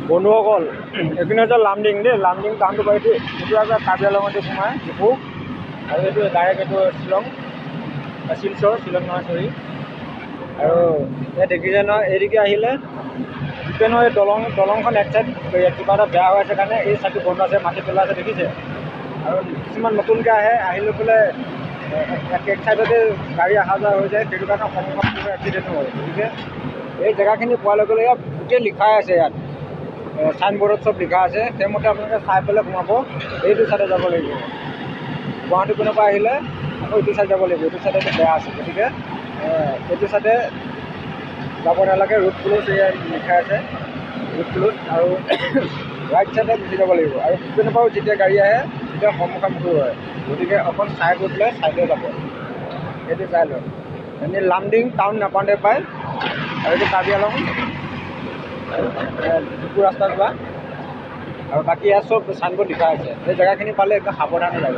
বন্ধুসকল এইপিনে হৈছে লামডিং দেই, লামডিং টাউনটো পাইছোঁ। এইটো আকৌ কাৰ্বি আংলঙতে সোমাই ডিপু, আৰু এইটো ডাইৰেক্ট এইটো শ্বিলং, শ্বিলং নহয় চৰি। আৰু এই দেখিছে নহয়, এইদিকে আহিলে ইপিনে এই দলংখন এক চাইড কিবা এটা বেয়া হৈ আছে কাৰণে এই চাইডটো বন্ধ আছে, মাটি পেলাই আছে দেখিছে। আৰু কিছুমান নতুনকৈ আহি লৈ পেলাই এক চাইডতে গাড়ী অহা যোৱা হৈ যায়, সেইটো কাৰণে সন্মুখত এক্সিডেণ্টো হয়। গতিকে এই জেগাখিনি পোৱাৰ লগে লগে ইয়াত গোটেই লিখাই আছে, ইয়াত চাইনবোৰ্ডত চব লিখা আছে। সেইমতে আপোনালোকে চাই পেলাই সোমাব। এইটো চাইডে যাব লাগিব, গুৱাহাটী পিনৰ পৰা আহিলে আকৌ এইটো চাইড যাব লাগিব। এইটো চাইডে বেয়া আছে, গতিকে এইটো চাইডে যাব নালাগে। ৰোড ক্লোজ এয়া লিখা আছে, ৰোড ক্লোজ। আৰু ৰাইট চাইডে গুচি যাব লাগিব। আৰু পিছপিনৰ পৰাও যেতিয়া গাড়ী আহে তেতিয়া সন্মুখামুখি হয়, গতিকে অকণ চাই গৈ পেলাই চাইডে যাব। সেইটো চাই লওক। এনেই লামডিং টাউন নাপাওঁতে পায়, আৰু এইটো কাৰ্বি আংলং ডিপু ৰাস্তা যোৱা। আৰু বাকী ইয়াত চব চাইনবোৰ্ড লিখা আছে। এই জেগাখিনি পালে একদম সাৱধানে যাব।